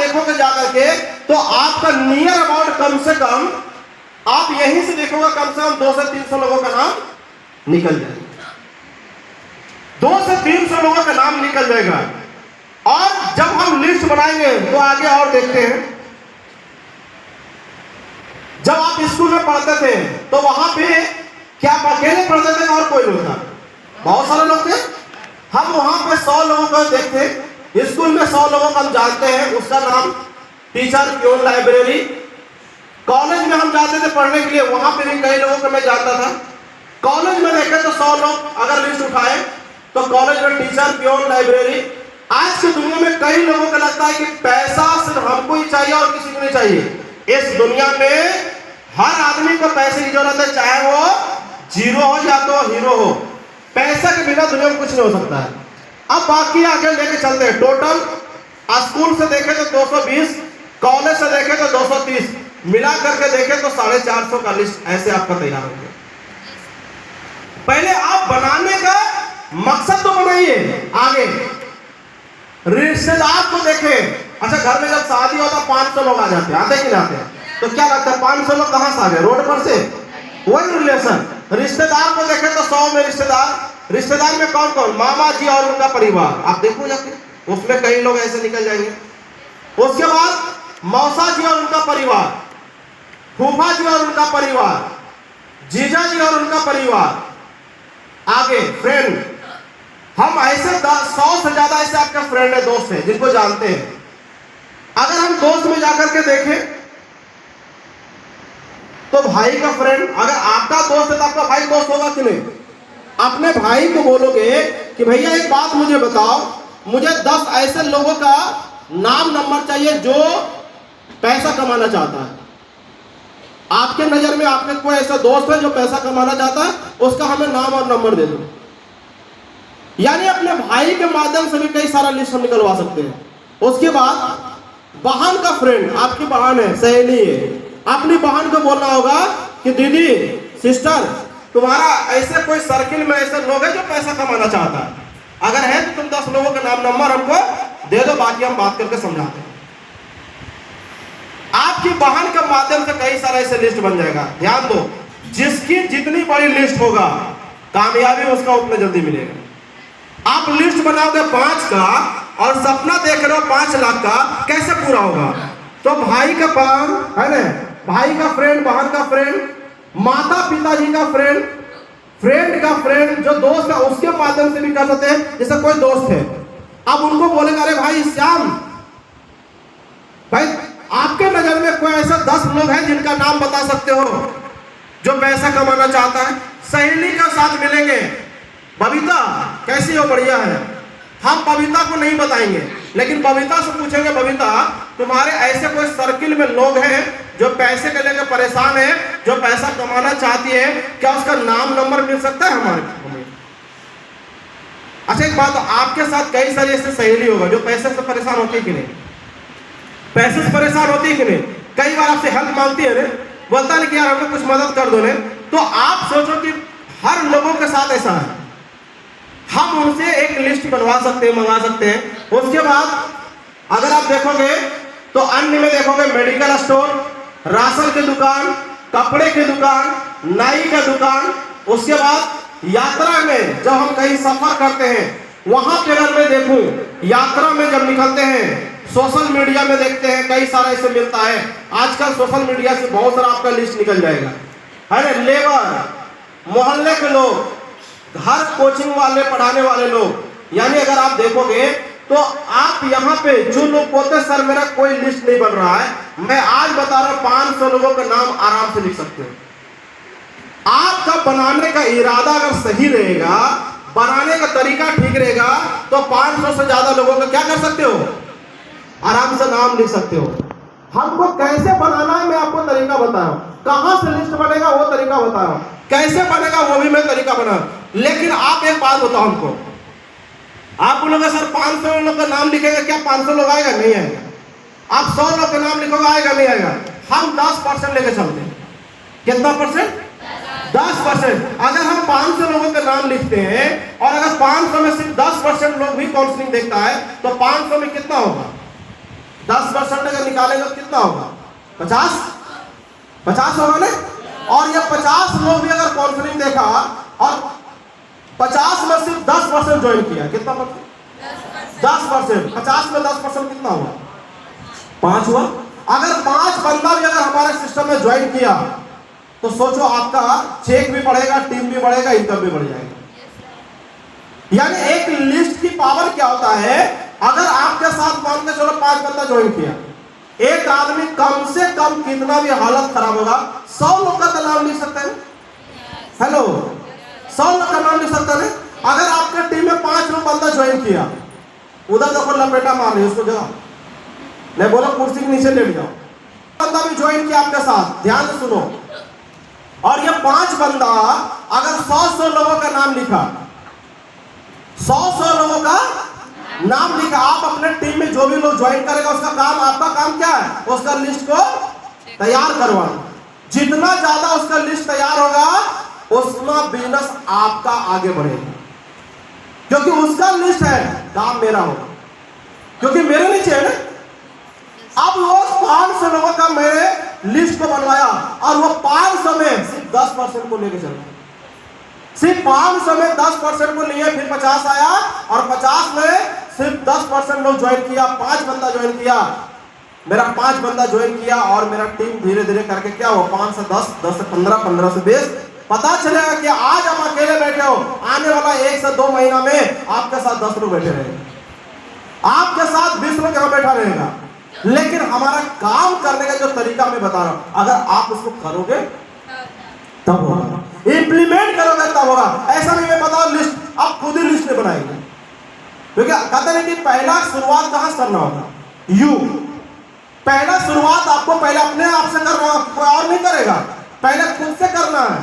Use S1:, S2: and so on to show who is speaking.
S1: देखोगे जाकर के तो आपका नियर अबाउट कम से कम आप यहीं से देखोगे कम से कम 200 से 300 लोगों का नाम निकल जाएगा। 200 से 300 लोगों का नाम निकल जाएगा। और जब हम लिस्ट बनाएंगे तो आगे और देखते हैं, जब आप स्कूल में पढ़ते थे तो वहां पे क्या आप अकेले पढ़ते थे और कोई लोग था? बहुत सारे लोग थे। हम वहां पे 100 लोगों को देखते, स्कूल में 100 लोगों को हम जानते हैं, उसका नाम टीचर, प्यून, लाइब्रेरी। कॉलेज में हम जाते थे पढ़ने के लिए, वहां पे भी कई लोगों को मैं जानता था। कॉलेज में देखे तो 100 लोग अगर लिस्ट उठाए तो कॉलेज में टीचर, प्यून, लाइब्रेरी। आज की दुनिया में कई लोगों को लगता है कि पैसा सिर्फ हमको ही चाहिए और किसी को नहीं चाहिए। इस दुनिया में हर आदमी को पैसे की जरूरत है, चाहे वो जीरो हो या तो हीरो हो। पैसा के बिना दुनिया में कुछ नहीं हो सकता है। अब बाकी आगे लेके चलते हैं। टोटल स्कूल से देखे तो 220, कॉलेज से देखे तो 230, मिला करके देखे तो 450 का लिस्ट ऐसे आपका तैयार हो गया। पहले आप बनाने का मकसद तो बनाइए। आगे रिश्तेदार को देखें। अच्छा, घर में जब शादी होता 500 लोग आ जाते हैं, आते कि नहीं आते? तो क्या लगता है 500 लोग कहां से आ गए? रोड पर से। वही रिलेशन। रिश्तेदार को देखें तो 100 में रिश्तेदार में कौन कौन? मामा जी और उनका परिवार। आप देखो जाके, उसमें कई लोग ऐसे निकल जाएंगे। उसके बाद मौसा जी और उनका परिवार, फूफा जी और उनका परिवार, जीजा जी और उनका परिवार। आगे फ्रेंड, हम ऐसे 100 से ज्यादा ऐसे आपके फ्रेंड है, दोस्त है, जिनको जानते हैं। अगर हम दोस्त में जाकर के देखें तो भाई का फ्रेंड, अगर आपका दोस्त है तो आपका भाई दोस्त होगा कि नहीं? अपने भाई को बोलोगे कि भैया एक बात मुझे बताओ, मुझे 10 ऐसे लोगों का नाम नंबर चाहिए जो पैसा कमाना चाहता है। आपके नजर में आपके कोई ऐसा दोस्त है जो पैसा कमाना चाहता है, उसका हमें नाम और नंबर दे दो। यानी अपने भाई के माध्यम से भी कई सारा लिस्ट हम निकलवा सकते हैं। उसके बाद बहन का फ्रेंड, आपकी बहन है, सहेली है, अपनी बहन को बोलना होगा कि दीदी, सिस्टर, तुम्हारा ऐसे कोई सर्किल में ऐसे लोग हैं जो पैसा कमाना चाहता है, अगर है तो तुम 10 लोगों का नाम नंबर हमको दे दो, बाकी हम बात करके समझाते हैं। आपकी बहन के माध्यम से कई सारा ऐसे लिस्ट बन जाएगा। ध्यान दो, जिसकी जितनी बड़ी लिस्ट होगा कामयाबी उसका उतना जल्दी मिलेगा। आप लिस्ट बनाओगे 5 का और सपना देख रहे हो 5 लाख का, कैसे पूरा होगा? तो भाई का पान है ना, भाई का फ्रेंड, बहन का फ्रेंड, माता पिताजी का फ्रेंड, फ्रेंड का फ्रेंड, जो दोस्त है उसके माध्यम से भी कर सकते हैं। जैसे कोई दोस्त है, अब उनको बोलेगा अरे भाई श्याम, भाई आपके नजर में कोई ऐसा 10 लोग हैं जिनका नाम बता सकते हो जो पैसा कमाना चाहता है? सहेली का साथ मिलेंगे, बबीता कैसी हो? बढ़िया है। हम बबीता को नहीं बताएंगे, लेकिन बबीता से पूछेंगे, बबीता तुम्हारे ऐसे कोई सर्किल में लोग हैं जो पैसे के लेकर परेशान है, जो पैसा कमाना चाहती है, क्या उसका नाम नंबर मिल सकता है हमारे? अच्छा एक बात, आपके साथ कई सारी ऐसे सहेली होगा जो पैसे से परेशान होती है कि नहीं? पैसे से परेशान होती है कि नहीं? कई बार आपसे हेल्प मांगती है, बोलता है कि यार हमको कुछ मदद कर दो। तो आप सोचो कि हर लोगों के साथ ऐसा है, हम उनसे एक लिस्ट बनवा सकते हैं, मंगा सकते हैं। उसके बाद अगर आप देखोगे तो अन्य में देखोगे मेडिकल स्टोर, राशन की दुकान, कपड़े की दुकान, नाई का दुकान। उसके बाद यात्रा में जब हम कहीं सफर करते हैं वहां पे अगर मैं देखूं, यात्रा में जब निकलते हैं, सोशल मीडिया में देखते हैं कई सारा ऐसे मिलता है। आजकल सोशल मीडिया से बहुत सारा आपका लिस्ट निकल जाएगा, है ना। लेबर, मोहल्ले के लोग, हर कोचिंग वाले, पढ़ाने वाले लोग। यानी अगर आप देखोगे तो आप यहाँ पे जो लोग बोलते हैं सर मेरा कोई लिस्ट नहीं बन रहा है, मैं आज बता रहा हूं 500 लोगों का नाम आराम से लिख सकते हो। आपका बनाने का इरादा अगर सही रहेगा, बनाने का तरीका ठीक रहेगा, तो 500 से ज्यादा लोगों का क्या कर सकते हो? आराम से नाम लिख सकते हो। हमको कैसे बनाना है मैं आपको तरीका बताया, कहां से लिस्ट बनेगा वो तरीका बताया, कैसे बनेगा वो भी मैं तरीका बना। लेकिन आप एक बात बताओ हमको, आप बोलोगे सर 500 लोग का नाम लिखेगा, क्या 500 लोग आएगा? नहीं आएगा। आप 100 लोग का नाम लिखोगे, आएगा? नहीं आएगा। हम 10% लेके चलते हैं। कितना परसेंट? 10%। अगर हम 500 लोगों के नाम लिखते हैं और अगर 500 में सिर्फ 10% लोग भी काउंसलिंग देखता है तो 500 में कितना होगा? 10% निकालेंगे तो कितना होगा? 50 50 होगा ना। और ये 50 लोग भी अगर काउंसलिंग देखा और 50 में सिर्फ 10% ज्वाइन किया, कितना परसेंट? 10%। 50 में 10% कितना हुआ? 5 हुआ। अगर 5 बंदा भी अगर हमारे सिस्टम में ज्वाइन किया तो सोचो आपका चेक भी बढ़ेगा, टीम भी बढ़ेगा, इनकम भी बढ़ जाएगा। यानी एक लिस्ट की पावर क्या होता है, अगर आपके साथ मान के चलो 5 बंदा ज्वाइन किया, एक आदमी कम से कम कितना भी हालत खराब होगा 100 लोग का तो नाम लिख सकते हैं। हेलो, 100 लोग का नाम लिख सकते हैं। अगर आपके टीम में 5 लोग बंदा ज्वाइन किया, उधर देखो लपेटा मार रही है उसको जगह, मैं बोला कुर्सी के नीचे लेट जाओ। बंदा भी ज्वाइन किया आपके साथ, ध्यान से सुनो, और ये 5 बंदा अगर 100 लोगों का नाम लिखा, 100 लोगों का नाम लिखा, आप अपने टीम में जो भी लोग ज्वाइन करेगा उसका काम, आपका काम क्या है? उसका लिस्ट को तैयार करवाना। जितना ज्यादा उसका लिस्ट तैयार होगा उतना बिजनेस आपका आगे बढ़ेगा, क्योंकि उसका लिस्ट है, काम मेरा होगा, क्योंकि मेरे नीचे है ना। अब वो 500 लोगों का मैंने लिस्ट को बनवाया और वो 500 में सिर्फ 10% को लेके चला, सिर्फ 500 में 10% को लिए, फिर 50 आया और 50 में सिर्फ 10% लोग ज्वाइन किया, 5 बंदा ज्वाइन किया, मेरा 5 बंदा ज्वाइन किया और मेरा टीम धीरे धीरे करके क्या हो, 5 से 10, 10 से 15, 15 से 20। पता चलेगा कि आज हम अकेले बैठे हो, आने वाला 1 से 2 महीना में आपके साथ 10 लोग बैठे रहेंगे, आपके साथ 20 लोग यहाँ बैठा रहेगा। लेकिन हमारा काम करने का जो तरीका मैं बता रहा हूं, अगर आप उसको करोगे तब होगा, इंप्लीमेंट करोगे तब होगा। ऐसा नहीं मैं बताऊं लिस्ट, आप खुद ही लिस्ट बनाएंगे, क्योंकि कहते हैं कि पहला शुरुआत कहां से करना होगा? यू। पहला शुरुआत आपको पहले अपने आप से करना होगा, कोई और नहीं करेगा, पहले खुद से करना है।